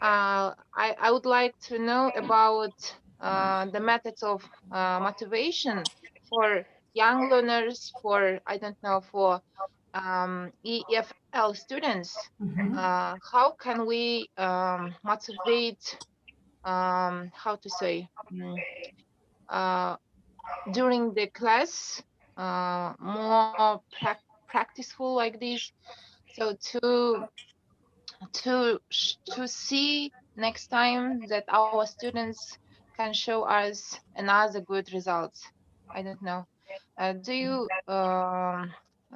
I would like to know about the methods of motivation for young learners, for, I don't know, for EFL students. Mhm. How can we motivate, how to say, uh, during the class, more practiceful like this? So to see next time that our students can show us another good results. I don't know. Do you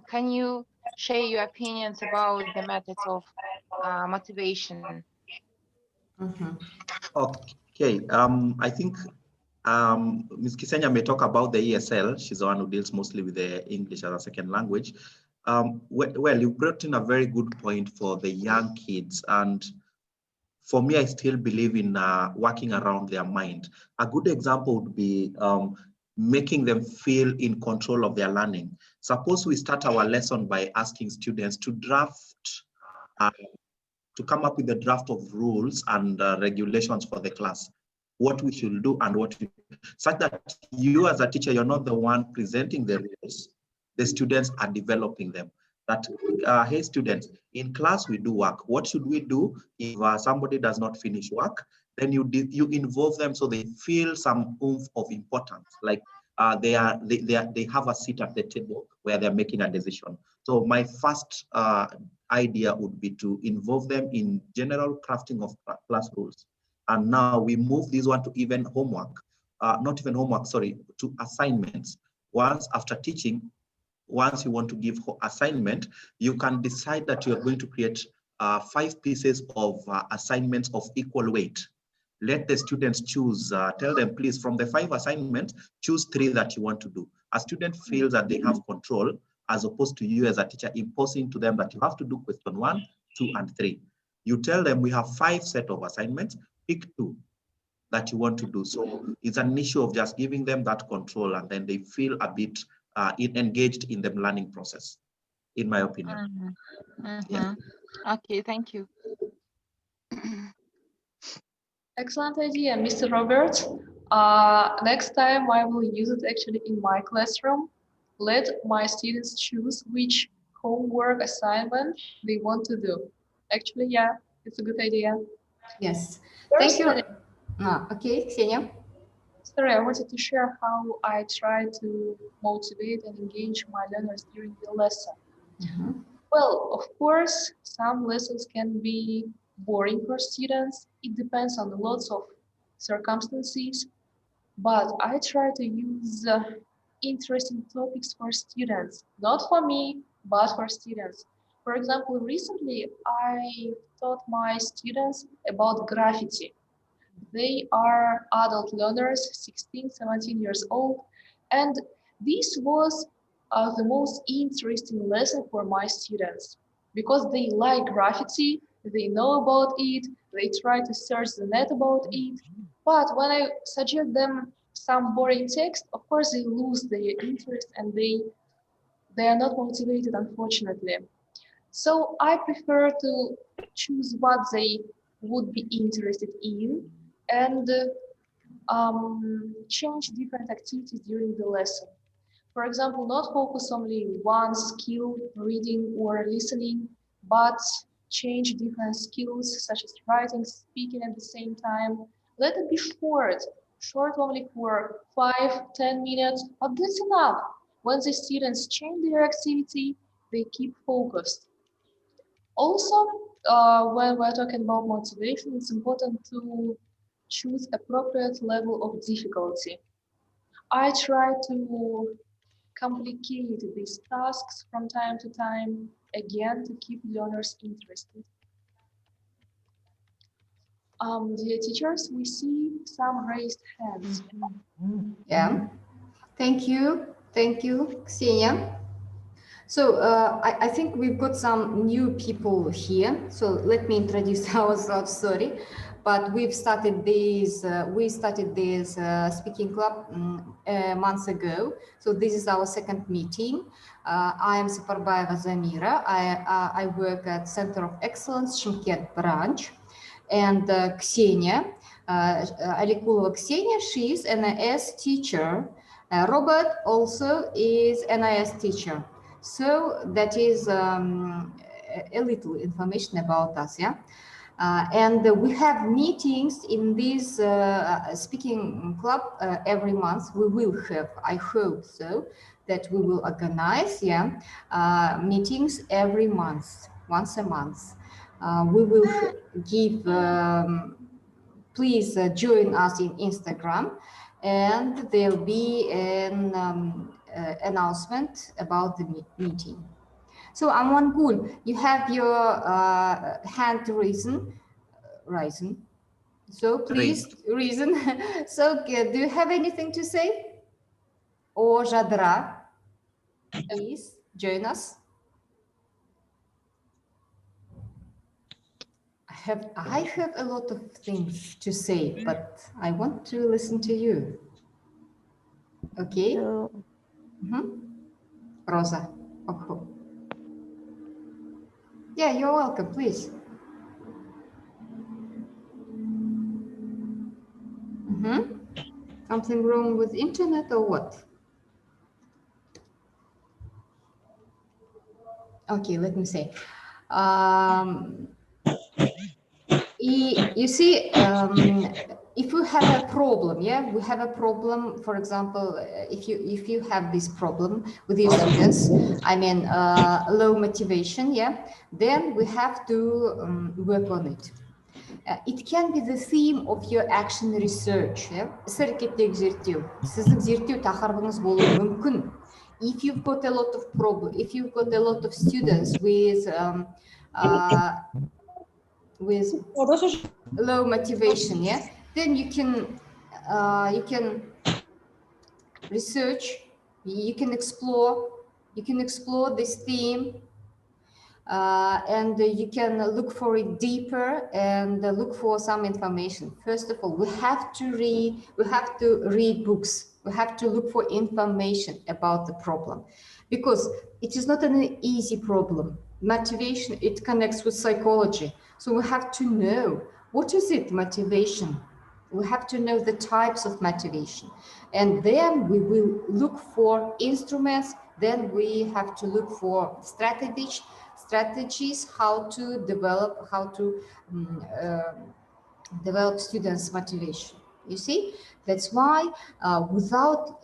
can you share your opinions about the methods of motivation? Mhm. Okay, I think Ms. Kisenya may talk about the ESL. She's the one who deals mostly with the English as a second language. Well, you brought in a very good point for the young kids. And for me, I still believe in working around their mind. A good example would be making them feel in control of their learning. Suppose we start our lesson by asking students to draft uh, to come up with a draft of rules and regulations for the class, what we should do and what we, such that you as a teacher, you're not the one presenting the rules, the students are developing them. That, hey students, in class we do work. What should we do if somebody does not finish work? Then you involve them so they feel some oomph of importance, like they have a seat at the table where they're making a decision. So my first idea would be to involve them in general crafting of class rules. And now we move this one to even homework, not even homework, sorry, to assignments. Once after teaching, once you want to give assignment, you can decide that you're going to create 5 pieces of assignments of equal weight. Let the students choose, tell them, please, from the 5 assignments, choose 3 that you want to do. A student feels that they have control, as opposed to you as a teacher imposing to them that you have to do question 1, 2, and 3. You tell them we have 5 set of assignments, pick 2 that you want to do. So it's an issue of just giving them that control, and then they feel a bit engaged in the learning process, in my opinion. Mm-hmm. Yeah. Mm-hmm. Okay, thank you. Excellent idea, Mr. Robert. Next time I will use it actually in my classroom. Let my students choose which homework assignment they want to do. Actually, yeah, it's a good idea. Yes. Thank you. Personally, Okay, Ksenia. sorry, I wanted to share how I try to motivate and engage my learners during the lesson. Mhm. Well, of course, some lessons can be boring for students. It depends on lots of circumstances, but I try to use interesting topics for students, not for me, but for students. For example, recently I taught my students about graffiti. They are adult learners, 16, 17 years old, and this was the most interesting lesson for my students because they like graffiti, they know about it, they try to search the net about it. But when I suggest them some boring text, of course they lose their interest and they are not motivated, unfortunately. So I prefer to choose what they would be interested in and change different activities during the lesson. For example, not focus only one skill, reading or listening, but change different skills such as writing, speaking at the same time. Let it be short, short only for 5, 10 minutes, but that's enough. When the students change their activity, they keep focused. Also, when we're talking about motivation, it's important to choose appropriate level of difficulty. I try to complicate these tasks from time to time, again, to keep learners interested. Dear teachers, we see some raised hands. Yeah. Thank you. Thank you, Ksenia. So I think we've got some new people here. So let me introduce ourselves. Sorry, but we started this speaking club months ago. So this is our second meeting. I am Safarbayeva Zamira. I work at Center of Excellence Shymkent branch. And Ksenia, Alikulova Ksenia, she is an NIS teacher. Robert also is an NIS teacher. So that is a little information about us, yeah. And we have meetings in this speaking club every month. We will have, I hope so, that we will organize, yeah, meetings every month, once a month. We will give, please join us in Instagram, and there'll be an announcement about the meeting. So Amwan Gul, you have your hand risen. So please, reason. So do you have anything to say? Or Jadra, please join us. I have a lot of things to say, but I want to listen to you. Okay. Rosa. Okay. Yeah, you're welcome, please. Something wrong with internet or what? Okay, let me say. You see, if you have a problem, yeah, we have a problem. For example, if you have this problem with your students, I mean, low motivation, yeah, then we have to work on it. It can be the theme of your action research. Yeah? If you've got a lot of problem, if you've got a lot of students with low motivation, yeah, then you can research, you can explore this theme, and you can look for it deeper and look for some information. First of all, we have to read books. We have to look for information about the problem, because it is not an easy problem. Motivation, it connects with psychology. So we have to know, what is it, motivation? We have to know the types of motivation. And then we will look for instruments. Then we have to look for strategies, how to develop, develop students' motivation. You see, that's why without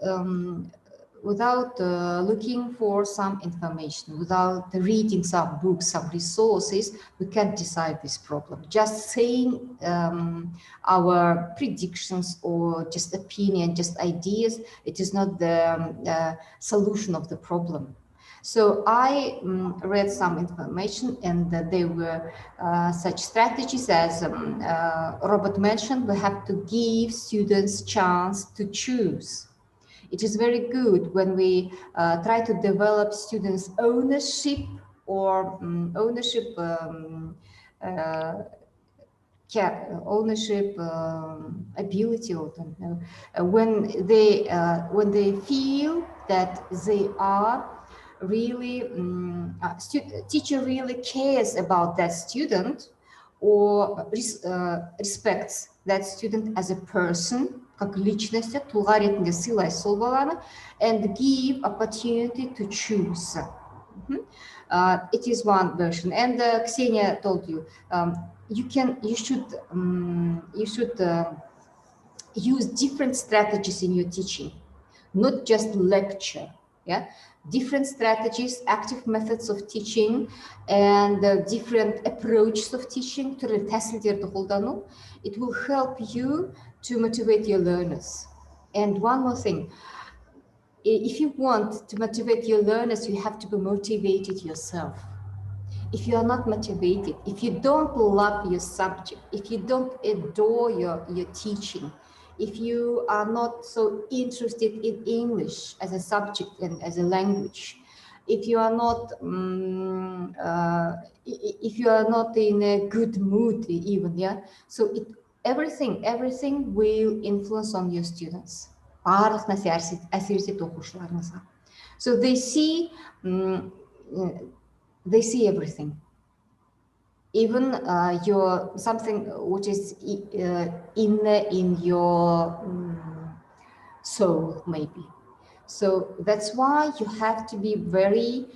looking for some information, without reading some books, some resources, we can't decide this problem. Just saying our predictions or just opinion, just ideas, it is not the solution of the problem. So I read some information, and there were such strategies as Robert mentioned. We have to give students chance to choose. It is very good when we try to develop students' ownership or ability, or don't know, when they feel that they are really teacher really cares about that student, or respects that student as a person, как личность, тұлға ретінде сыйлай сол баланы, and give opportunity to choose. It is one version. And Ksenia told you, you should use different strategies in your teaching, not just lecture. Yeah, different strategies, active methods of teaching, and different approaches of teaching to тәсілдерді қолдану. It will help you to motivate your learners. And one more thing, if you want to motivate your learners, you have to be motivated yourself. If you are not motivated, if you don't love your subject, if you don't adore your teaching, if you are not so interested in English as a subject and as a language, if you are not in a good mood even, yeah, so everything will influence on your students. So they see everything. even your something which is in your soul, maybe. So that's why you have to be very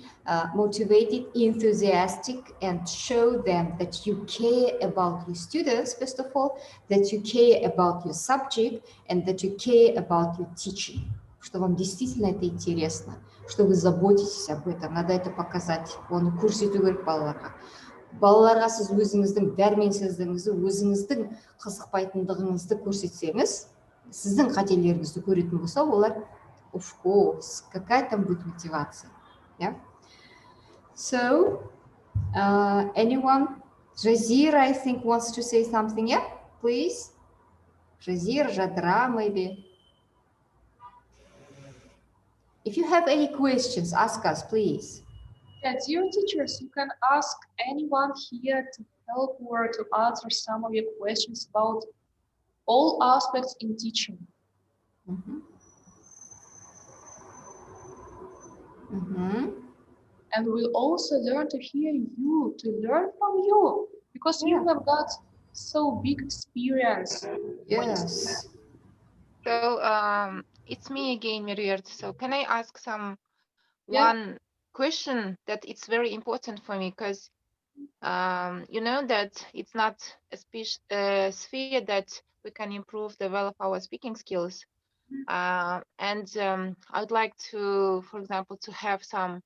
motivated, enthusiastic, and show them that you care about your students, first of all, that you care about your subject, and that you care about your teaching, что вам действительно это интересно, что вы заботитесь об этом, надо это показать. Оны көрсету керек балаларға. Балаларға сіз өзіңіздің дәрменсіздігіңізді, өзіңіздің қызықпайтындығыңызды көрсетсеңіз, сіздің қателеріңізді көретін болса, олар of course, какая там будет мотивация? Yeah. So, anyone? Jazir, I think, wants to say something. Yeah, please. Jazir, Jadra, maybe. If you have any questions, ask us, please. Yeah, dear teachers, you can ask anyone here to help or to answer some of your questions about all aspects in teaching. Mm-hmm. Mm-hmm. And we'll also learn to hear you, to learn from you, because you have got so big experience. Yes. So it's me again, Miriert. So can I ask one question that it's very important for me, because you know that it's not a sphere that we can improve, develop our speaking skills. And I would like to, for example, to have some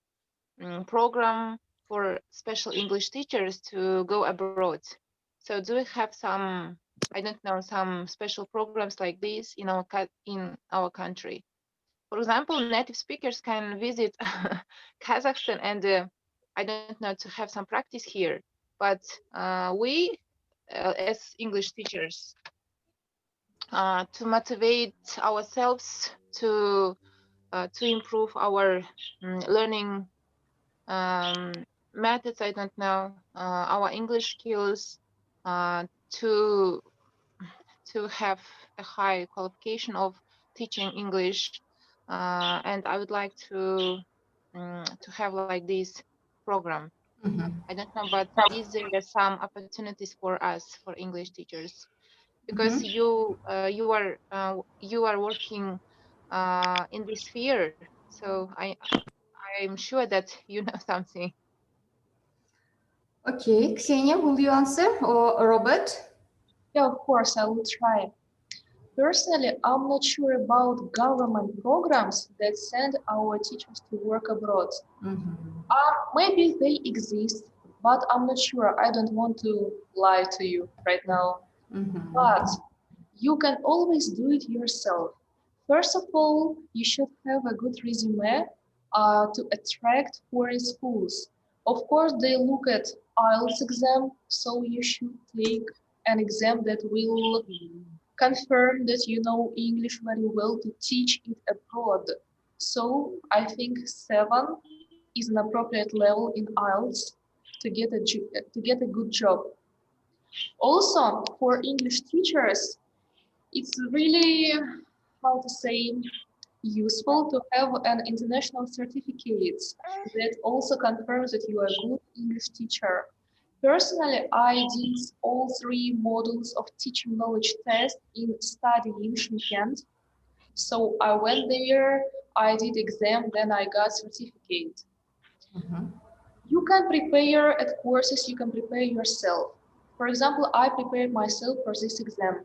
program for special English teachers to go abroad. So do we have some, I don't know, some special programs like this in our country? For example, native speakers can visit Kazakhstan and I don't know, to have some practice here. But we, as English teachers, to motivate ourselves to improve our learning methods, I don't know, our English skills, to have a high qualification of teaching English, and I would like to have like this program. Mm-hmm. I don't know, but is there some opportunities for us, for English teachers? Because you are working in this sphere, so I'm sure that you know something. Okay, Ksenia, will you answer, or Robert? Yeah, of course, I will try. Personally, I'm not sure about government programs that send our teachers to work abroad. Maybe they exist, but I'm not sure. I don't want to lie to you right now. But you can always do it yourself. First of all, you should have a good resume to attract foreign schools. Of course, they look at IELTS exam, so you should take an exam that will confirm that you know English very well to teach it abroad. So I think 7 is an appropriate level in IELTS to get a good job. Also, for English teachers, it's really, how to say, useful to have an international certificate that also confirms that you are a good English teacher. Personally, I did all 3 modules of teaching knowledge test in study in Shymkent. So I went there, I did exam, then I got certificate. You can prepare at courses, you can prepare yourself. For example, I prepared myself for this exam.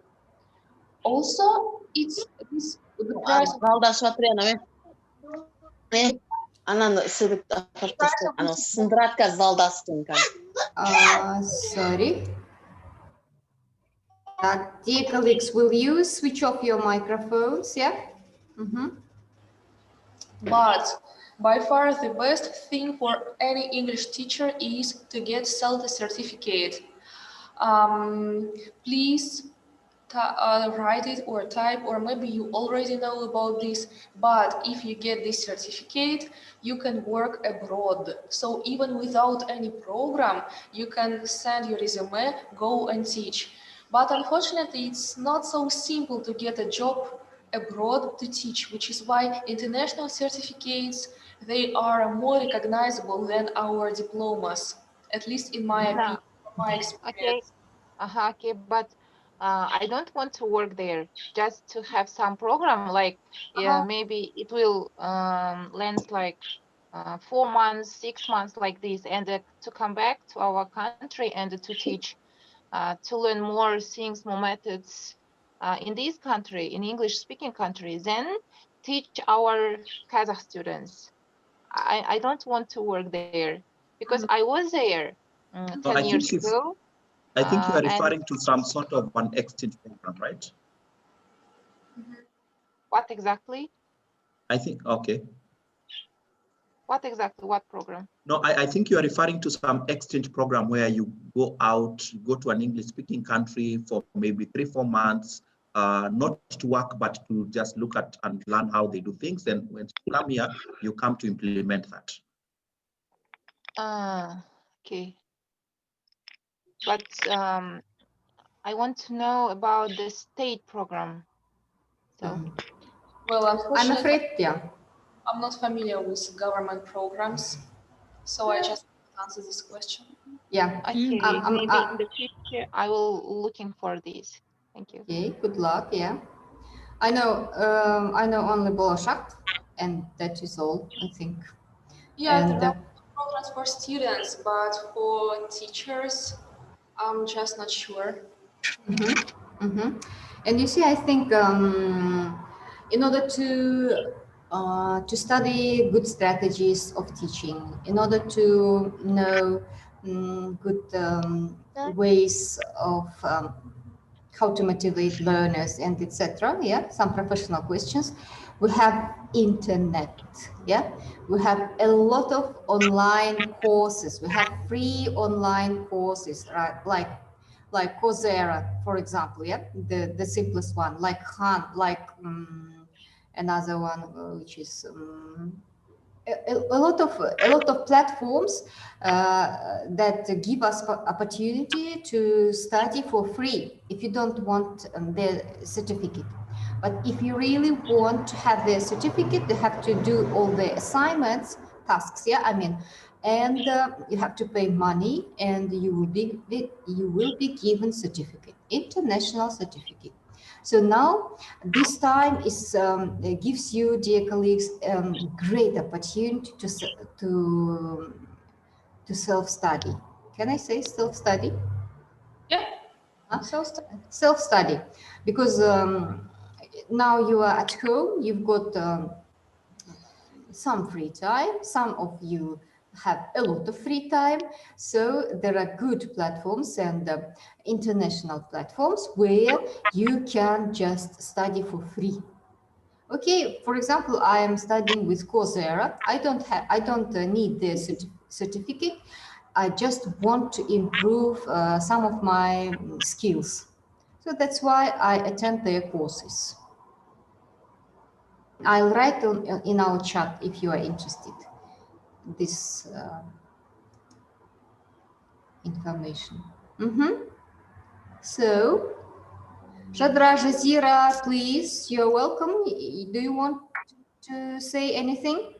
Also, it's the price of Sorry. Dear colleagues, will you switch off your microphones? Yeah. But by far the best thing for any English teacher is to get CELTA certificate. Please write it or type, or maybe you already know about this, but if you get this certificate, you can work abroad. So even without any program, you can send your resume, go and teach. But unfortunately, it's not so simple to get a job abroad to teach, which is why international certificates, they are more recognizable than our diplomas, at least in my opinion. my Okay, experience. okay, but I don't want to work there. Just to have some program, like maybe it will last like 4 months, 6 months, like this, and to come back to our country and to teach, to learn more things, more methods in this country, in English-speaking country, then teach our Kazakh students. I don't want to work there because I was there No, 10 years ago. I think you are And referring to some sort of an exchange program, right? what exactly? I think, okay. What exactly? What program? No, I think you are referring to some exchange program where you go out, go to an English speaking country for maybe 3-4 months, not to work, but to just look at and learn how they do things. And when you come here, you come to implement that. Okay. But I want to know about the state program. So Well, I'm unfortunately, afraid, yeah. I'm not familiar with government programs, so I just answer this question. Yeah. okay, Um, maybe in the future I will looking for this. Thank you. okay, good luck. Yeah. I know only Bolashak, and that is all, I think. Yeah, And there are programs for students, but for teachers, I'm just not sure. And you see, I think in order to study good strategies of teaching, in order to know good ways of how to motivate learners and etc. Yeah, some professional questions. We have internet. Yeah, we have a lot of online courses. We have free online courses, right? Like Coursera, for example. Yeah, the simplest one. Like Khan, like another one which is. A lot of platforms that give us opportunity to study for free if you don't want the certificate. But if you really want to have the certificate, you have to do all the assignments, tasks. Yeah, I mean, and you have to pay money, and you will be given certificate, international certificate. So now this time is gives you, dear colleagues, great opportunity to self-study. Can I say self-study? Yeah, Huh? so Self-study, because now you are at home, you've got some free time. Some of you have a lot of free time. So there are good platforms and international platforms where you can just study for free. Okay, for example, I am studying with Coursera. I don't need the certificate. I just want to improve some of my skills. So that's why I attend their courses. I'll write in our chat if you are interested. This information. So, Shadra, Jazira, please, you're welcome. Do you want to say anything?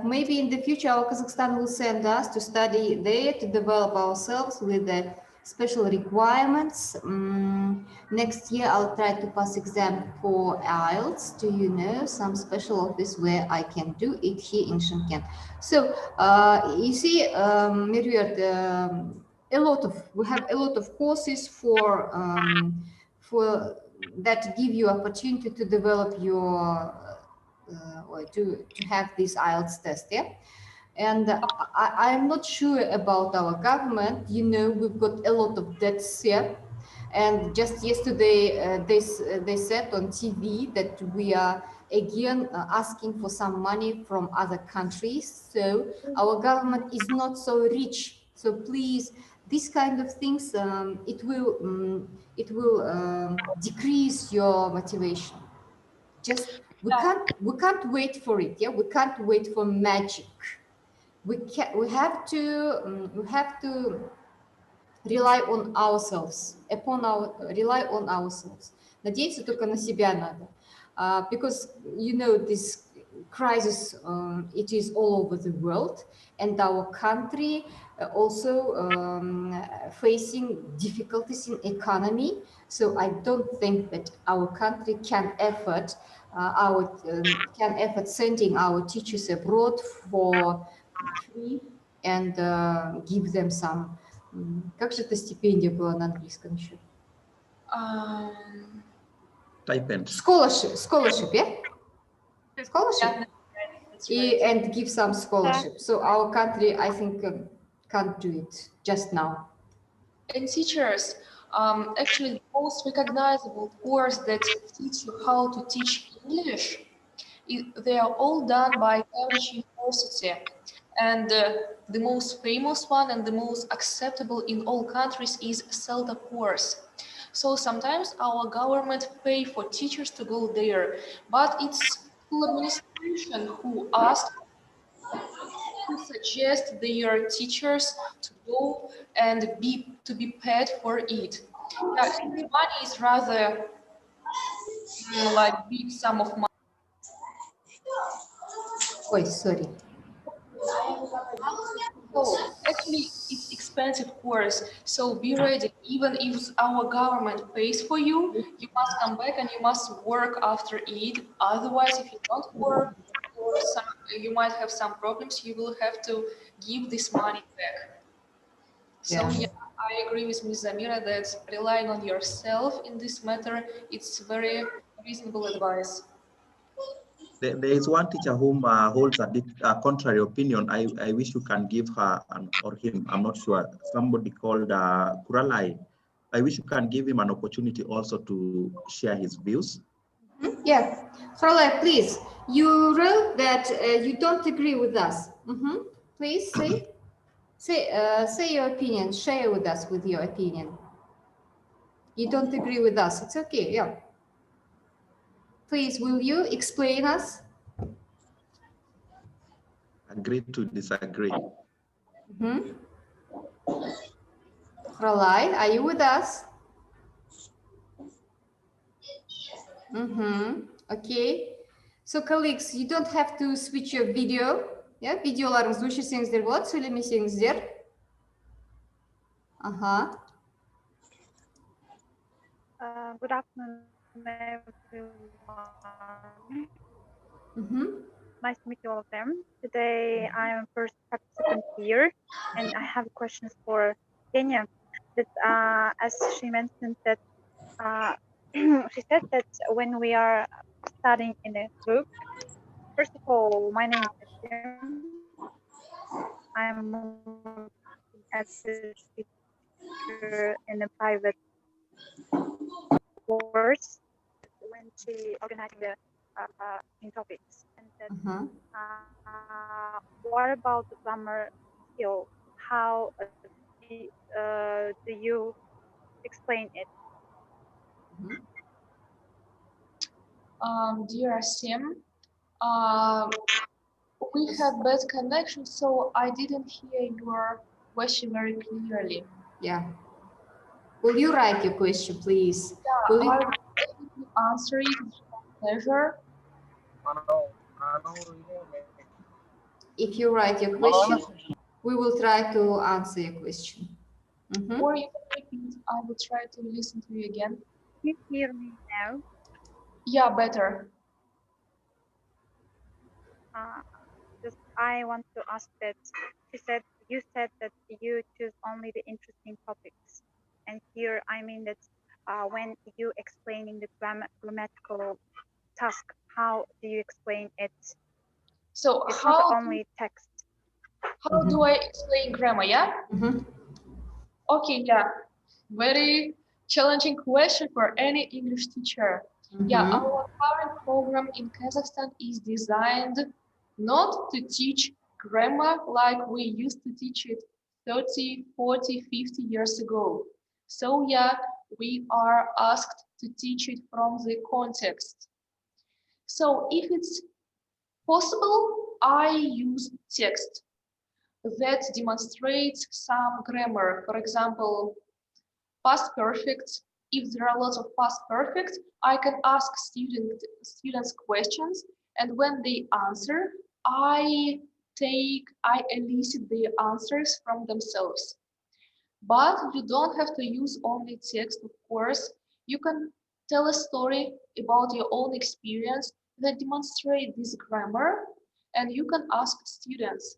Maybe in the future our Kazakhstan will send us to study there, to develop ourselves with the special requirements. Next year I'll try to pass exam for IELTS. Do you know some special office where I can do it here in Shymkent? So you see, Mervert, we have a lot of courses for that give you opportunity to develop your or to have this IELTS test, yeah. And I'm not sure about our government. You know, we've got a lot of debts here. And just yesterday, they said on TV that we are again asking for some money from other countries. So our government is not so rich. So please, these kind of things, it will decrease your motivation. Just we can't wait for it. Yeah, we can't wait for magic. We have to rely on ourselves, rely on ourselves. Надеяться только на себя надо, because you know this crisis, it is all over the world, and our country also facing difficulties in economy. So I don't think that our country can afford sending our teachers abroad for free and give them some. Как же эта стипендия была на английском еще? Stipend. Scholarship, yeah? Scholarship. That's right. And give some scholarship. So our country, I think, can't do it just now. And teachers, actually, the most recognizable course that teach you how to teach English, they are all done by Cambridge University. And the most famous one and the most acceptable in all countries is CELTA course. So sometimes our government pay for teachers to go there, but it's school administration who suggest their teachers to go and to be paid for it. Yeah, the money is rather like big sum of money. Oh, sorry. So actually, it's expensive course. So be ready. Even if our government pays for you, you must come back and you must work after it. Otherwise, if you don't work, or you might have some problems, you will have to give this money back. So yeah, I agree with Ms. Zamira that relying on yourself in this matter, it's very reasonable advice. There is one teacher whom holds a contrary opinion. I wish you can give her or him, I'm not sure, somebody called Kuralai. I wish you can give him an opportunity also to share his views. Yeah, Kuralai, please. You wrote that you don't agree with us. Please say your opinion. Share with us with your opinion. You don't agree with us. It's okay. Yeah. Please, will you explain us? Agree to disagree. Kuralai, are you with us? Okay. So colleagues, you don't have to switch your video. Yeah, videolarınızı öçürseniz болады, söylemесеңіздер. Good afternoon, everyone. Nice to meet you all of them. Today, I am first participant here, and I have questions for Kenya. That, as she mentioned that, she said that when we are studying in a group, first of all, my name is Kim. I'm as a teacher in a private course when she organizing the in topics, and that what about the grammar skill? How do you explain it? Dear Sim, we have bad connection, so I didn't hear your question very clearly. Yeah. Will you write your question, please? Yeah, I will answer it with pleasure. If you write your question, we will try to answer your question. Or you can repeat. I will try to listen to you again. Can you hear me now? Yeah, better. Just I want to ask that you said that you choose only the interesting topics, and here I mean that when you explaining the grammatical task, how do you explain it? So it's how not only text. How do I explain grammar? Yeah. Okay. Yeah. Very challenging question for any English teacher. Yeah, our current program in Kazakhstan is designed not to teach grammar like we used to teach it 30, 40, 50 years ago. So yeah, we are asked to teach it from the context. So if it's possible, I use text that demonstrates some grammar. For example, past perfect. If there are lots of past perfect, I can ask students questions And when they answer, I elicit their answers from themselves. But you don't have to use only text, of course. You can tell a story about your own experience that demonstrate this grammar, and you can ask students.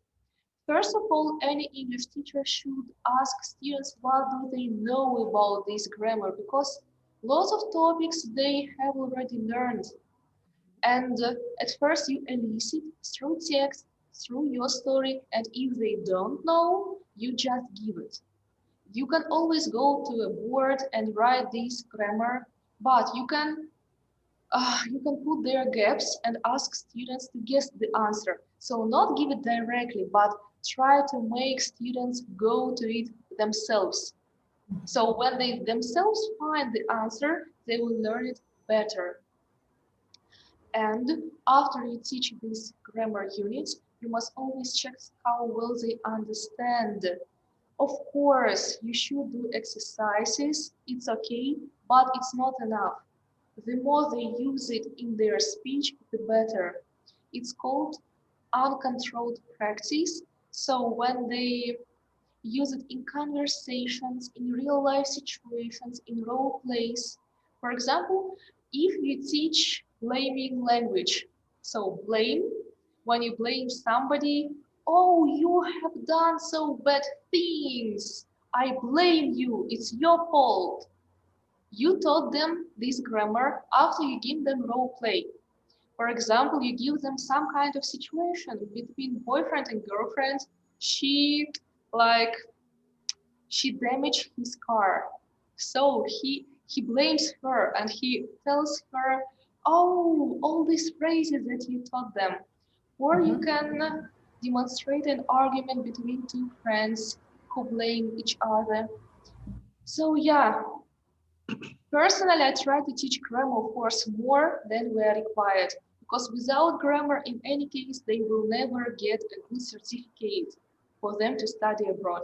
First of all, any English teacher should ask students what do they know about this grammar, because lots of topics they have already learned. And at first you elicit through text, through your story, and if they don't know, you just give it. You can always go to a board and write this grammar, but you can put their gaps and ask students to guess the answer. So not give it directly, but try to make students go to it themselves. So when they themselves find the answer, they will learn it better. And after you teach these grammar units, you must always check how well they understand. Of course, you should do exercises, it's okay, but it's not enough. The more they use it in their speech, the better. It's called uncontrolled practice. So when they use it in conversations, in real life situations, in role plays. For example, if you teach blaming language, so blame, when you blame somebody, oh, you have done so bad things. I blame you, it's your fault. You taught them this grammar after you give them role play. For example, you give them some kind of situation between boyfriend and girlfriend. She like she damaged his car. So he blames her and he tells her, oh, all these phrases that you taught them. Or you can demonstrate an argument between two friends who blame each other. So yeah, personally, I try to teach grammar, of course, more than we are required, because without grammar, in any case, they will never get a good certificate for them to study abroad.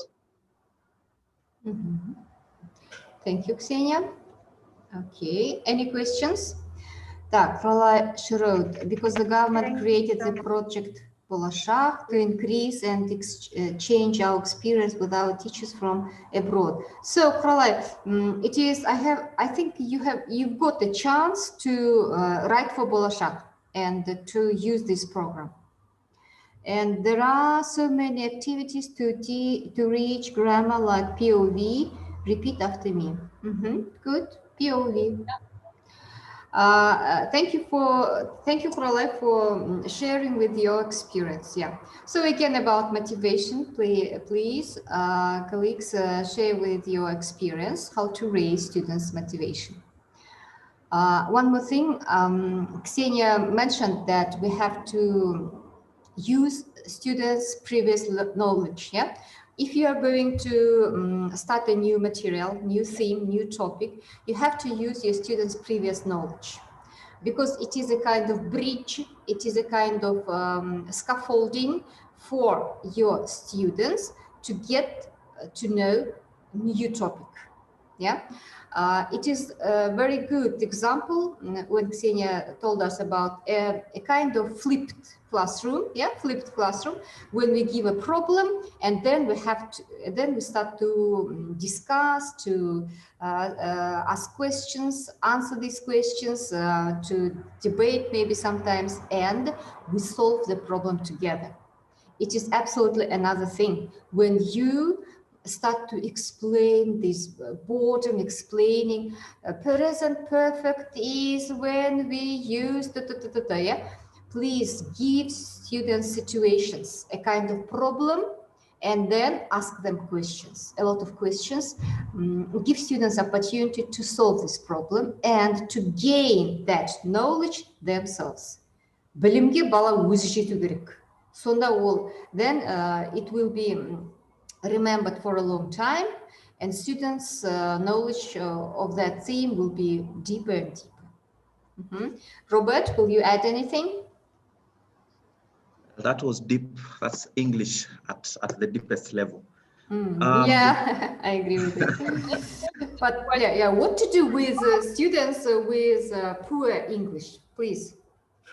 Thank you, Ksenia. Okay, any questions? Так, Frala Shirot, because the government created the project Bolashak to increase and exchange our experience with our teachers from abroad. So, Frala, it is. I think you've got the chance to write for Bolashak and to use this program. And there are so many activities to reach grammar like POV. Repeat after me. Good. POV. Thank you, Frala, for sharing with your experience. Yeah. So again, about motivation, please, colleagues, share with your experience how to raise students' motivation. One more thing, Ksenia mentioned that we have to use students' previous knowledge. Yeah. If you are going to start a new material, new theme, new topic, you have to use your students' previous knowledge, because it is a kind of bridge, it is a kind of scaffolding for your students to get to know new topic. Yeah, it is a very good example when Ksenia told us about a kind of flipped classroom. Yeah, flipped classroom, when we give a problem and then we start to discuss, to ask questions, answer these questions, to debate maybe sometimes, and we solve the problem together. It is absolutely another thing when you start to explain this boredom, explaining present perfect is when we use yeah. Please give students situations, a kind of problem, and then ask them questions, a lot of questions. Give students opportunity to solve this problem and to gain that knowledge themselves. Білімге бала өзі жету керек. Сонда ол, then it will be remembered for a long time, and students' knowledge of that theme will be deeper and deeper. Robert, will you add anything? That was deep. That's English at the deepest level. Yeah, I agree with it. But yeah, what to do with students with poor English, please?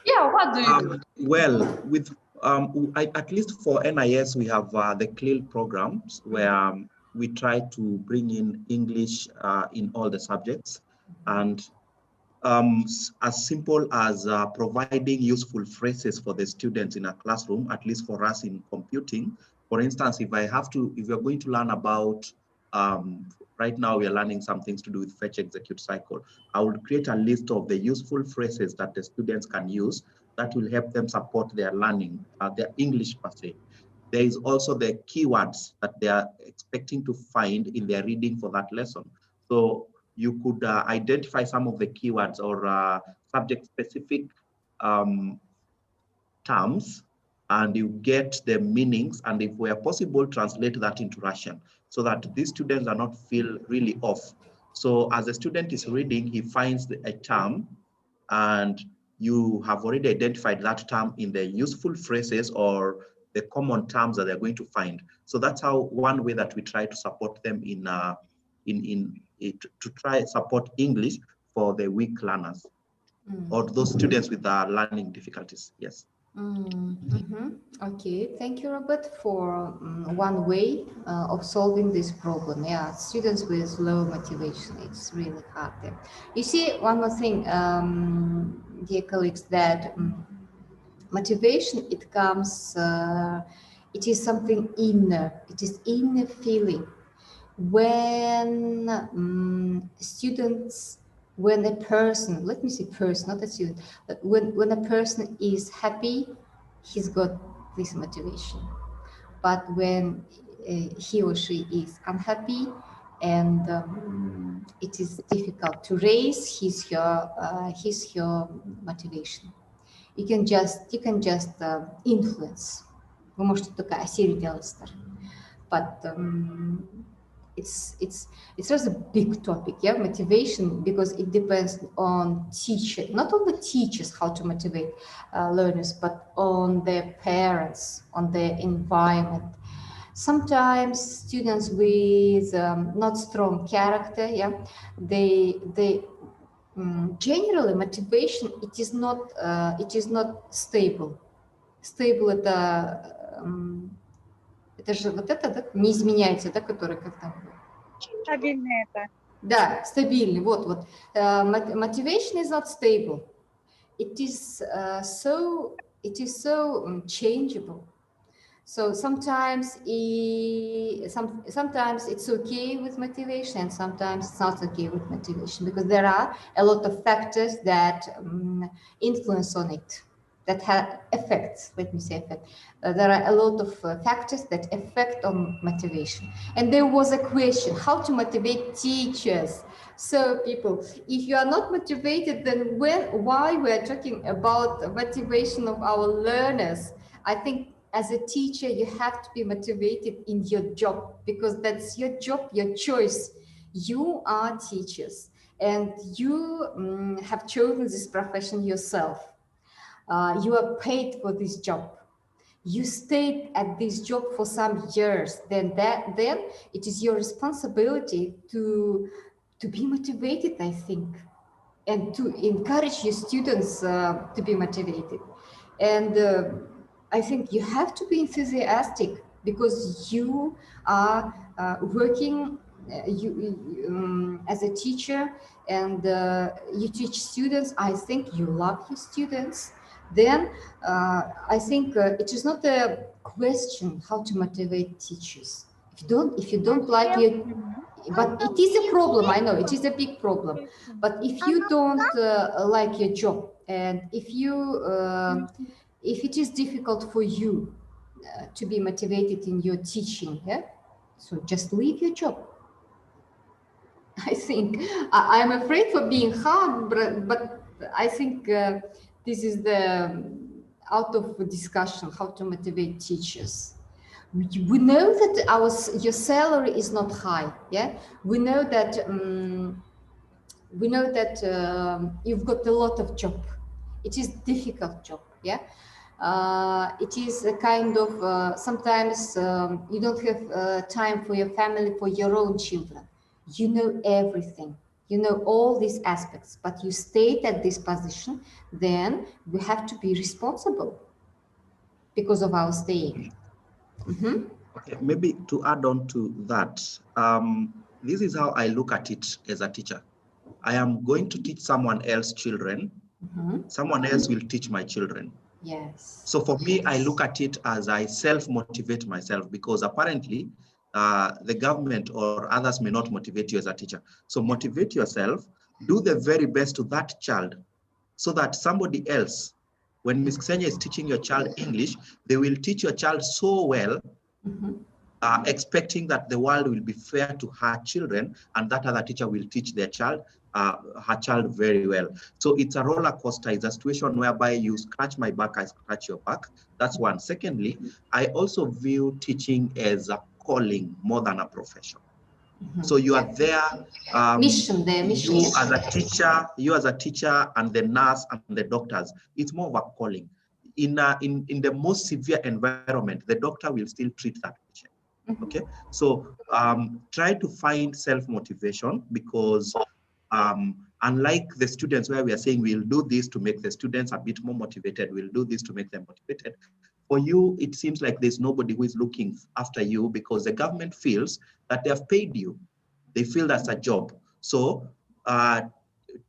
Yeah, what do you do? Well, with at least for NIS, we have the CLIL programs where we try to bring in English in all the subjects, and as simple as providing useful phrases for the students in a classroom, at least for us in computing. For instance, if you're going to learn about, right now we are learning some things to do with fetch, execute, cycle. I will create a list of the useful phrases that the students can use that will help them support their learning, their English per se. There is also the keywords that they are expecting to find in their reading for that lesson. So you could identify some of the keywords or subject-specific terms, and you get the meanings, and if were possible, translate that into Russian so that these students are not feel really off. So as a student is reading, he finds a term, and you have already identified that term in the useful phrases or the common terms that they're going to find. So that's how one way that we try to support them to try support English for the weak learners or those students with learning difficulties. Yes. Okay, thank you, Robert, for one way of solving this problem. Yeah, students with low motivation, it's really hard there. You see, one more thing, dear colleagues, that motivation, it comes, it is something inner, it is inner feeling. When when a person, let me say person, not a student, but when a person is happy, he's got this motivation. But when he or she is unhappy, and it is difficult to raise his her motivation. You can just influence. Вы можете только осилить делать, but it's just a big topic, yeah, motivation, because it depends on teacher, not on the teachers how to motivate learners, but on their parents, on their environment. Sometimes students with not strong character, yeah, they generally motivation, it is not stable. Stable это же вот это, да, не изменяется, да, который как там. Стабильный это. Да, стабильный, вот. Motivation is not stable. It is so changeable. So sometimes sometimes it's okay with motivation, and sometimes it's not okay with motivation, because there are a lot of factors that influence on it, that have effects. Let me say effect. There are a lot of factors that affect on motivation. And there was a question, how to motivate teachers. So people, if you are not motivated, then why we are talking about motivation of our learners? I think as a teacher, you have to be motivated in your job, because that's your job, your choice. You are teachers, and you have chosen this profession yourself. You are paid for this job. You stayed at this job for some years. Then it is your responsibility to be motivated, I think, and to encourage your students to be motivated. And I think you have to be enthusiastic, because you are working as a teacher, and you teach students. I think you love your students. Then I think it is not a question how to motivate teachers. If you don't like your, but it is a problem. I know it is a big problem. But if you don't like your job, and if it is difficult for you to be motivated in your teaching, yeah, so just leave your job. I think I'm afraid for being hard, but I think this is the out of discussion how to motivate teachers. We know that your salary is not high, yeah. We know that you've got a lot of job. It is difficult job, yeah. It is a kind of sometimes you don't have time for your family, for your own children. You know everything. you know all these aspects, but you stayed at this position, then we have to be responsible because of our staying. Okay, maybe to add on to that, this is how I look at it as a teacher. I am going to teach someone else's children. Someone else will teach my children. Yes. So for me, I look at it as I self-motivate myself, because apparently the government or others may not motivate you as a teacher. So motivate yourself, do the very best to that child, so that somebody else, when Ms. Ksenia is teaching your child English, they will teach your child so well, expecting that the world will be fair to her children, and that other teacher will teach their child, her child very well. So it's a roller coaster. It's a situation whereby you scratch my back, I scratch your back. That's one. Secondly, I also view teaching as a calling more than a profession. So you are there, mission. You as a teacher and the nurse and the doctors, it's more of a calling. In the most severe environment, the doctor will still treat that patient. Okay, so try to find self-motivation, because unlike the students where we are saying we'll do this to make the students a bit more motivated, we'll do this to make them motivated. For you, it seems like there's nobody who is looking after you, because the government feels that they have paid you. They feel that's a job. So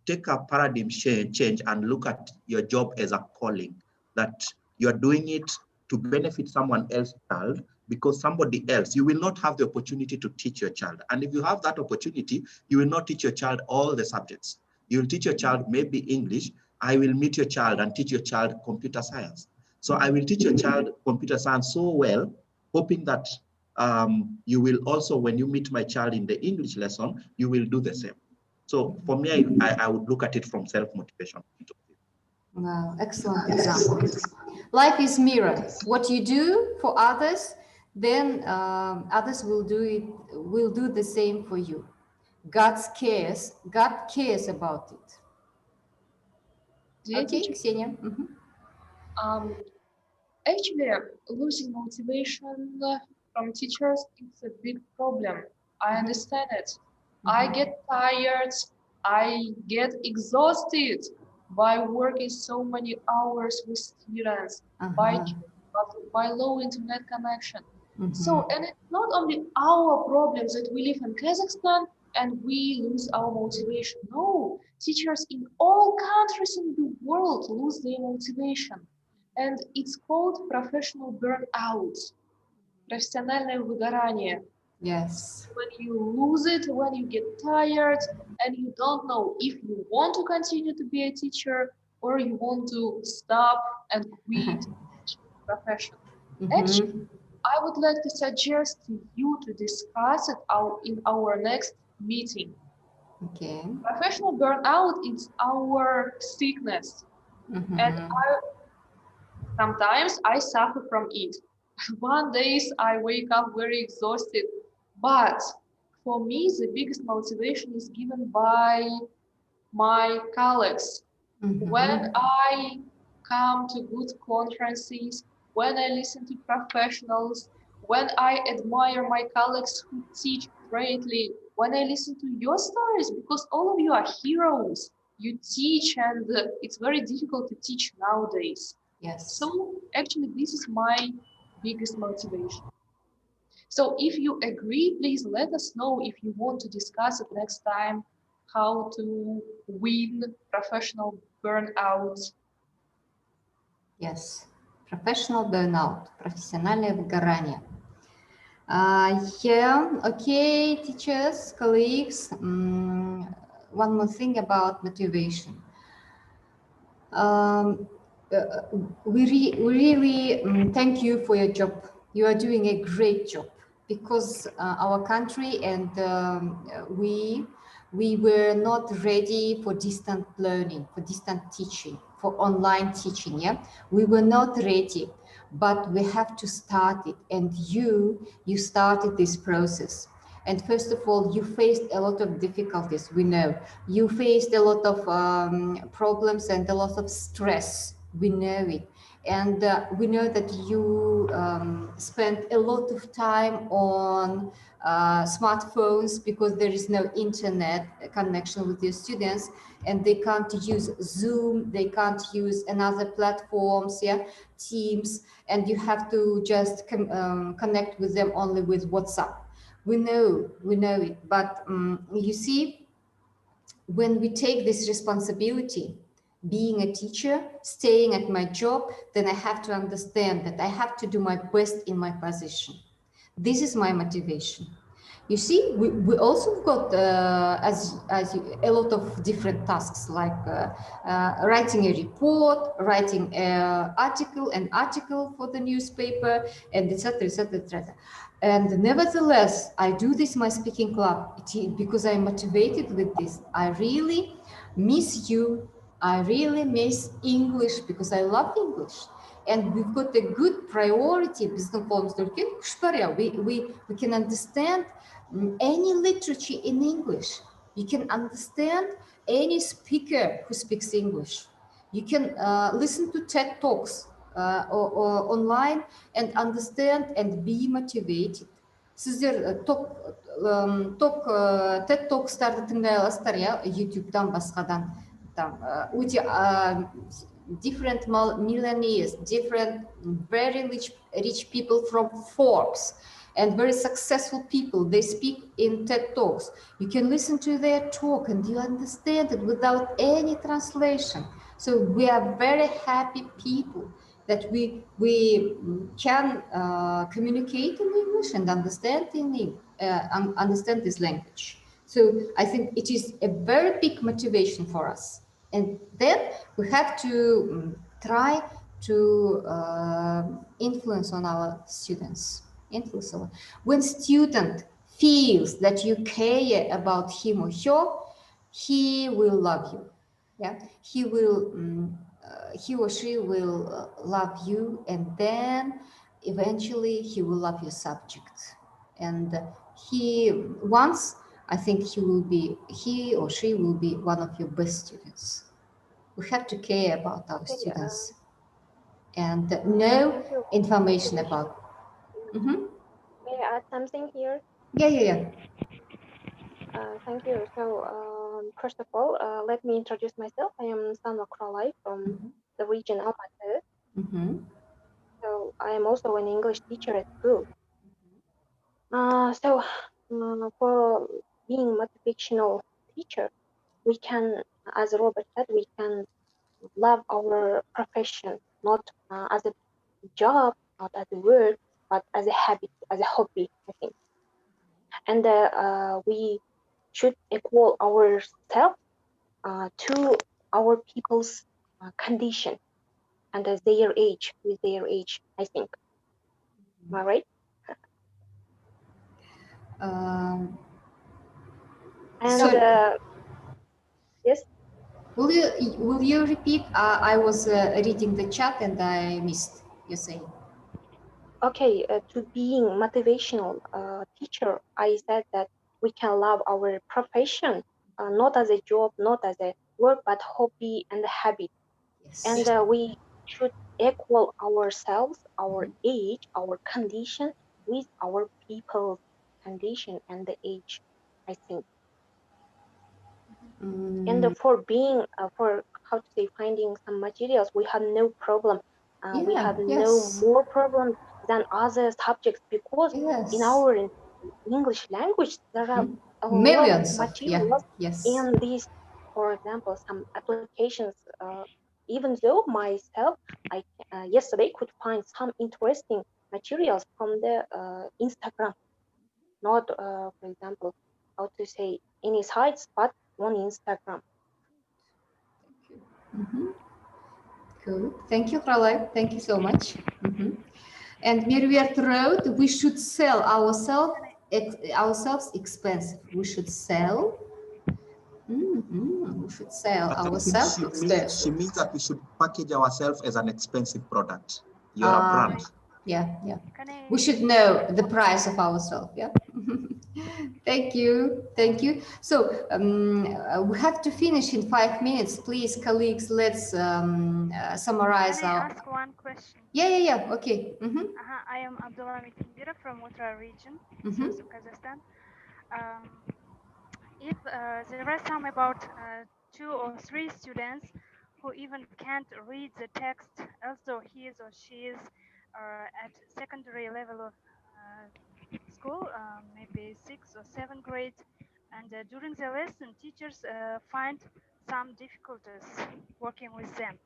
take a paradigm change and look at your job as a calling, that you're doing it to benefit someone else's child, because somebody else, you will not have the opportunity to teach your child. And if you have that opportunity, you will not teach your child all the subjects. You will teach your child maybe English. I will meet your child and teach your child computer science. So I will teach your child computer science so well, hoping that you will also, when you meet my child in the English lesson, you will do the same. So for me, I would look at it from self-motivation. Wow, excellent example. Life is mirror. What you do for others, then others will do the same for you. God cares about it. Dear Okay, teacher, Ksenia. actually, losing motivation from teachers is a big problem. I understand it. I get tired. I get exhausted by working so many hours with students, by low internet connection. So, and it's not only our problems that we live in Kazakhstan and we lose our motivation. No, teachers in all countries in the world lose their motivation. And it's called professional burnout, профессиональное выгорание. Yes. When you lose it, when you get tired and you don't know if you want to continue to be a teacher or you want to stop and quit profession. Actually, I would like to suggest to you to discuss it in our next meeting. Okay. Professional burnout is our sickness. And sometimes I suffer from it. One days I wake up very exhausted, but for me, the biggest motivation is given by my colleagues. When I come to good conferences, when I listen to professionals, when I admire my colleagues who teach greatly, when I listen to your stories, because all of you are heroes, you teach, and it's very difficult to teach nowadays. Yes. So actually, this is my biggest motivation. So if you agree, please let us know if you want to discuss it next time, how to win professional burnout. Yes. Professional burnout, профессиональное выгорание. Yeah, okay, teachers, colleagues, one more thing about motivation. We really thank you for your job. You are doing a great job, because our country and we were not ready for distant learning, for distant teaching, for online teaching. Yeah, we were not ready, but we have to start it. And you started this process. And first of all, you faced a lot of difficulties. We know you faced a lot of problems and a lot of stress. We know it. And we know that you spend a lot of time on smartphones because there is no internet connection with your students, and they can't use Zoom, they can't use another platforms, yeah, Teams, and you have to just connect with them only with WhatsApp. We know it, but you see, when we take this responsibility, being a teacher, staying at my job, then I have to understand that I have to do my best in my position. This is my motivation. You see, we also got a lot of different tasks, like writing a report, writing an article for the newspaper, and etc., etc., etc. And nevertheless, I do this my speaking club because I'm motivated with this. I really miss you. I really miss English because I love English. And we've got a good priority. We can understand any literature in English. You can understand any speaker who speaks English. You can listen to TED Talks or online and understand and be motivated. Сіздер топ TED Talks'тарды тыңдай аласыздар, иә, YouTube'дан басқадан. Өте different millionaires, different very rich people from Forbes, and very successful people, they speak in TED Talks. You can listen to their talk and you understand it without any translation. So we are very happy people that we can communicate in English and understand understand this language. So I think it is a very big motivation for us. And then we have to try to influence on our students. When student feels that you care about him or her, he will love you. Yeah, he or she will love you, and then eventually he will love your subject. And I think he or she will be one of your best students. We have to care about our students and know information about. May I add something here? Yeah. Thank you. So, first of all, let me introduce myself. I am Salma Kralay from the region Almaty. So, I am also an English teacher at school. So, for being motivational teacher, we can, as Robert said, we can love our profession, not as a job, not as a work, but as a habit, as a hobby, I think. And we should equal ourselves to our people's condition and as their age, with their age, I think. Am I right? And yes. Will you repeat? I was reading the chat and I missed you saying. Okay, to being motivational teacher, I said that we can love our profession, not as a job, not as a work, but hobby and habit. Yes. And we should equal ourselves, our age, our condition with our people's condition and the age, I think. And for being, for how to say, finding some materials, we have no problem. We have no more problem than other subjects because in our English language there are a millions lot of materials in these, for example, some applications. Even though myself, I yesterday could find some interesting materials from the Instagram, not for example, how to say, any sites, but on Instagram. Good. Thank you, Kralay. Thank you so much. And Mervert wrote, we should sell ourselves expensive. We should sell. We should sell ourselves expensive. She means that we should package ourselves as an expensive product. You're a brand. Yeah. We should know the price of ourselves. Yeah. Thank you. Thank you. So we have to finish in 5 minutes. Please, colleagues, let's summarize Can I our. ask one question? Yeah. Okay. I am Abdullah Mitindira from Uttar region, Mhm. south of Kazakhstan. If there are some about 2 or 3 students who even can't read the text, although he is or she is at secondary level of school, maybe 6th or 7th grade, and during the lesson, teachers find some difficulties working with them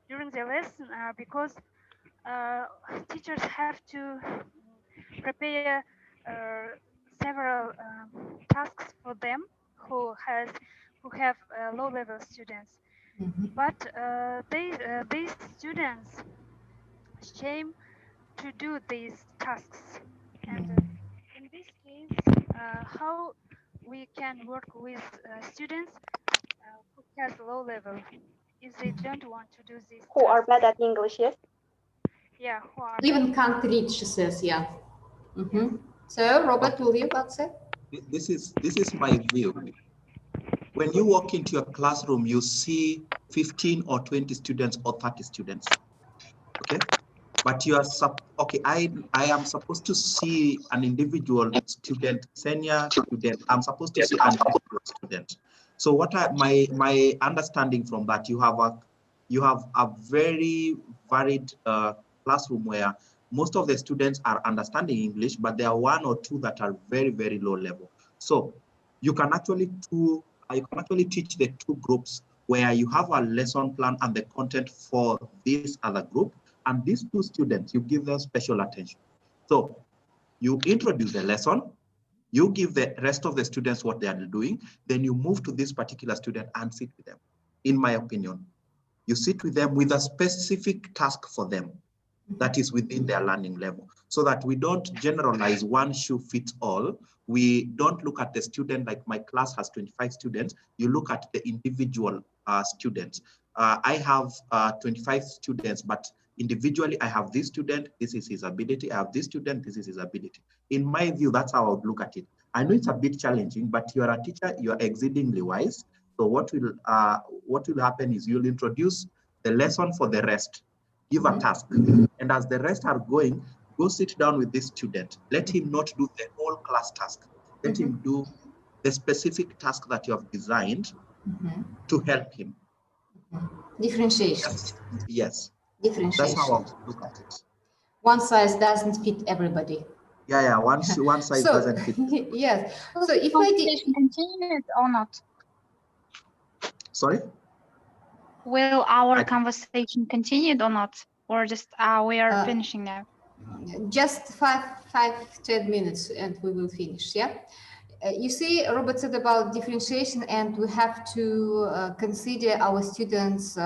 during the lesson because teachers have to prepare several tasks for them who have low level students, but these students shame to do these tasks, and in this case how we can work with students who has low level if they don't want to do these Who are bad tasks. at English, yes? Yeah, who are Even bad. can't reach, she says, yeah. Yes. So, Robert, will you answer? This is my view. When you walk into a classroom, you see 15 or 20 students or 30 students. Okay, but you are okay. I am supposed to see an individual student, senior student. I'm supposed to see an individual student. So what my understanding from that, you have a very varied classroom where most of the students are understanding English, but there are 1 or 2 that are very low level. So you can actually teach the 2 groups where you have a lesson plan and the content for this other group, and these 2 students, you give them special attention. So you introduce the lesson, you give the rest of the students what they are doing, then you move to this particular student and sit with them. In my opinion, you sit with them with a specific task for them that is within their learning level, so that we don't generalize one shoe fits all. We don't look at the student, like my class has 25 students. You look at the individual students. I have 25 students, but individually I have this student, this is his ability. I have this student, this is his ability. In my view, that's how I would look at it. I know it's a bit challenging, but you're a teacher, you're exceedingly wise. So what will happen is you'll introduce the lesson for the rest, give a task, and as the rest are going, go sit down with this student. Let him not do the whole class task. Let him do the specific task that you have designed to help him. Differentiation. Yes. Differentiation. That's how I look at it. One size doesn't fit everybody. Yeah. One size doesn't fit. Yes. Will So the if I did. conversation continue or not? Sorry? Will our conversation continue or not? Or just we are finishing now? Just 10 minutes and we will finish, yeah? You see, Robert said about differentiation, and we have to consider our students'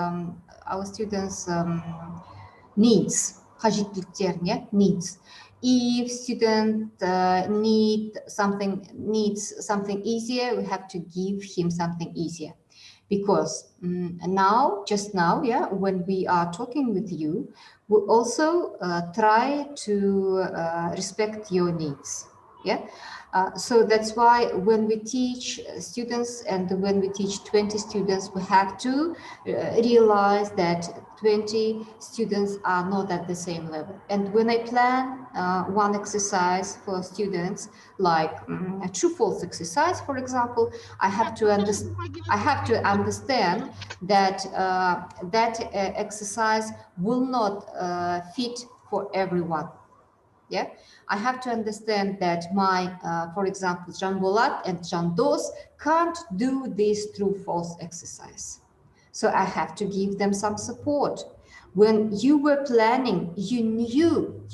needs, needs. If student needs something easier, we have to give him something easier. Because just now, yeah, when we are talking with you, we also try to respect your needs. Yeah, so that's why when we teach students and when we teach 20 students, we have to realize that 20 students are not at the same level. And when I plan one exercise for students, like a true-false exercise, for example, I have to understand that exercise will not fit for everyone. Yeah, I have to understand that my, for example, Janbolat and Jandos can't do this true-false exercise. So I have to give them some support. When you were planning, you knew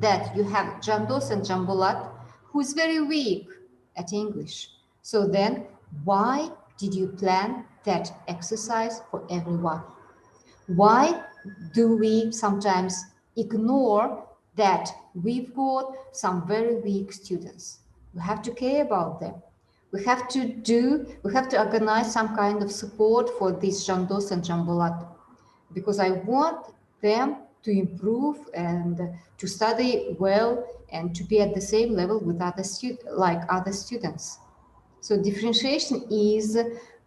that you have Jandos and Janbolat, who is very weak at English. So then why did you plan that exercise for everyone? Why do we sometimes ignore that we've got some very weak students? We have to care about them. We have to organize some kind of support for these Jandos and Jambolat, because I want them to improve and to study well and to be at the same level with other students. So differentiation is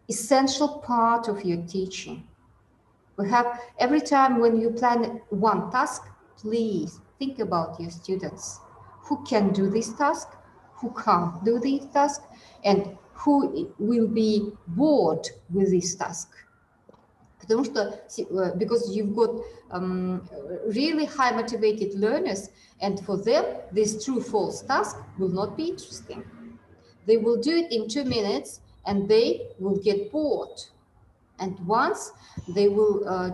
essential part of your teaching. We have every time when you plan one task, please think about your students. Who can do this task? Who can't do this task? And who will be bored with this task? Because you've got really high motivated learners, and for them, this true-false task will not be interesting. They will do it in 2 minutes and they will get bored. And once they will how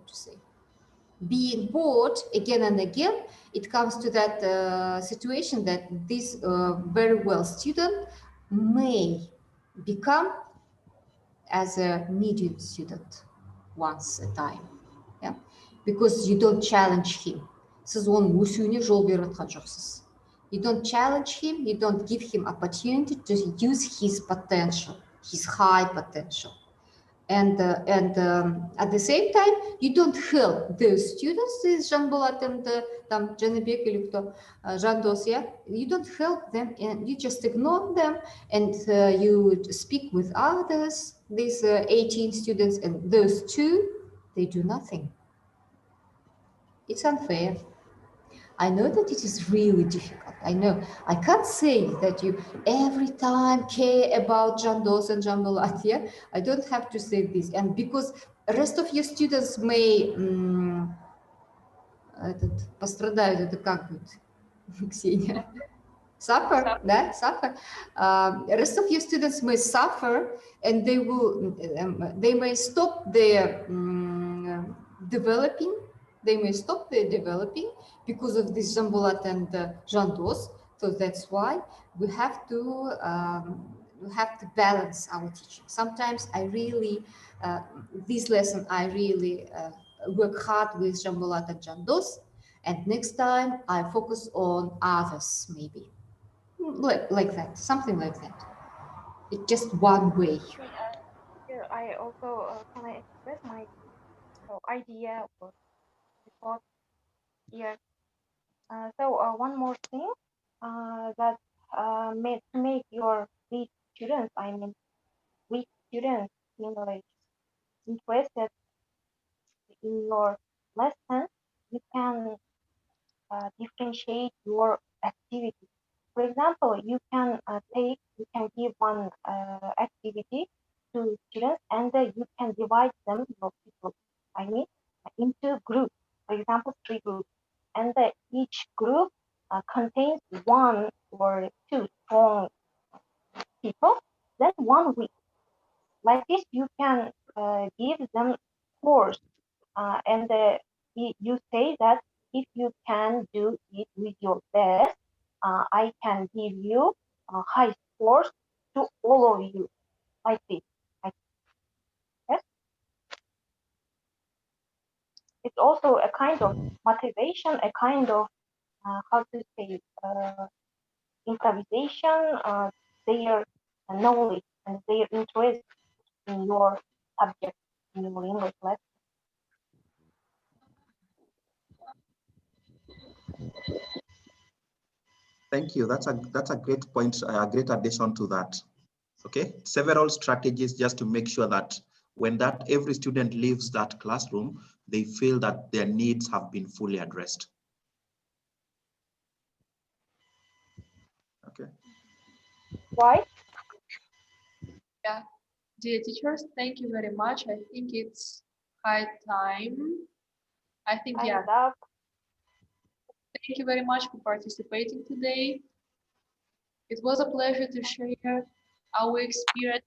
to say, being bored again and again, it comes to that situation that this very well student may become as a medium student once a time, yeah, because you don't challenge him. Siz onun өсуіне жол беріп жатқан жоқсыз. You don't challenge him, you don't give him opportunity to use his potential, his high potential. And at the same time, you don't help those students, Жанболат and Janibek или кто, Жандос, yeah? You don't help them and you just ignore them and you speak with others, these 18 students, and those 2, they do nothing. It's unfair. I know that it is really difficult. I know. I can't say that you every time care about Jandos and Janbolat. Yeah? I don't have to say this. And because the rest of your students may пострадают, это как будет, Ксения? Suffer, да? Suffer. Rest of your students may suffer, and they may stop their developing. They may stop their developing because of this Janbolat and Jandos. So that's why we have to balance our teaching. Sometimes I really, this lesson, I really work hard with Janbolat and Jandos, and next time I focus on others, maybe. Like that, something like that. It's just one way. Here I also can I express my idea or thought here. So one more thing that make your weak students, I mean weak students, interested in your lesson, you can differentiate your activity. For example, you can give one activity to students, and you can divide them, into groups. For example, 3 groups, and each group contains 1 or 2 strong people, then 1 weak. Like this, you can give them course, and you say that if you can do it with your best, I can give you high scores to all of you, like this. Yes. It's also a kind of motivation, a kind of how to say improvisation, their knowledge and their interest in your subject, in your English lesson. Thank you. That's a great point, a great addition to that. Okay, several strategies just to make sure that when every student leaves that classroom, they feel that their needs have been fully addressed. Okay. Why? Yeah, dear teachers, thank you very much. I think it's high time. I think, yeah. Thank you very much for participating today. It was a pleasure to share our experience,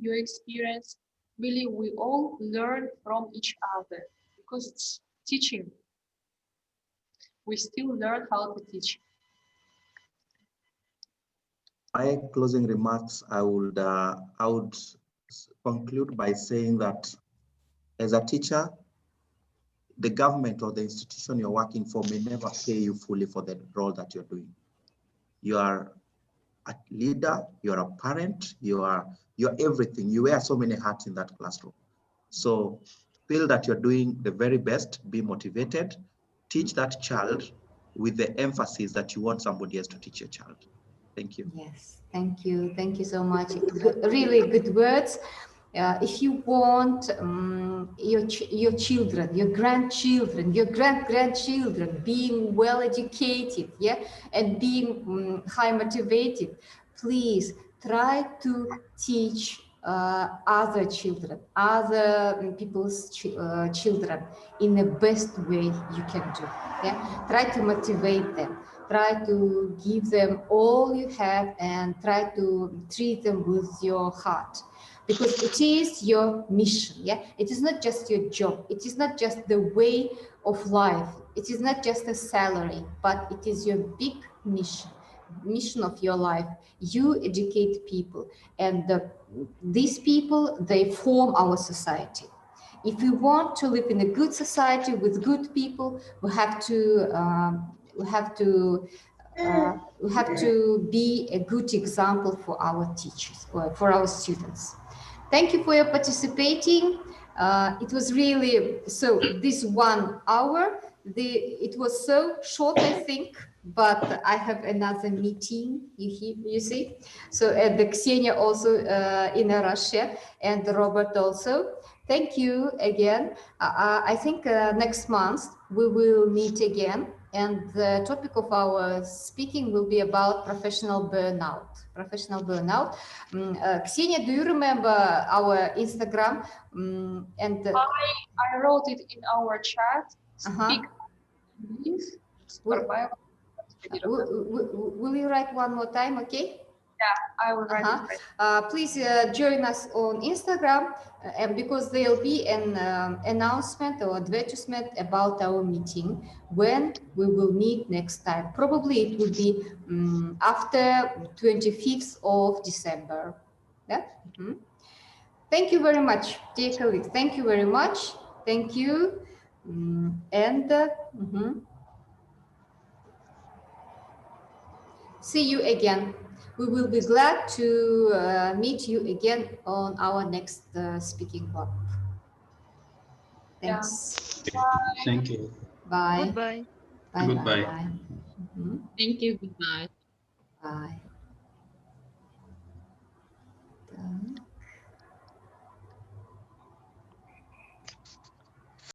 your experience. Really, we all learn from each other because it's teaching. We still learn how to teach. My closing remarks, I would conclude by saying that as a teacher, the government or the institution you're working for may never pay you fully for the role that you're doing. You are a leader, you're a parent, you're everything. You wear so many hats in that classroom. So feel that you're doing the very best, be motivated, teach that child with the emphasis that you want somebody else to teach your child. Thank you. Yes, thank you. Thank you so much. Really good words. If you want your children, your grandchildren, your grandchildren being well educated, yeah, and being high motivated, please try to teach other children, other people's children in the best way you can do. Yeah, try to motivate them. Try to give them all you have and try to treat them with your heart, because it is your mission. Yeah, it is not just your job, it is not just the way of life, it is not just a salary, but it is your big mission of your life. You educate people, and these people, they form our society. If we want to live in a good society with good people, we have to be a good example for our teachers, or for our students. Thank you for your participating. It was really, so this 1 hour, it was so short, I think, but I have another meeting, you see. So the Ksenia also in Russia, and Robert also. Thank you again. I think next month we will meet again, and the topic of our speaking will be about professional burnout. Ksenia, do you remember our Instagram? I wrote it in our chat. Speak will you write one more time, okay? Yeah, I will write it. Please join us on Instagram, and because there'll be an announcement or advertisement about our meeting, when we will meet next time. Probably it will be after 25th of December. Yeah. Thank you very much, dear colleagues. Thank you very much. Thank you. See you again. We will be glad to meet you again on our next speaking club. Thanks. Yeah. Thank you. Bye. Goodbye. Bye. Goodbye. Bye. Thank you. Good night. Bye.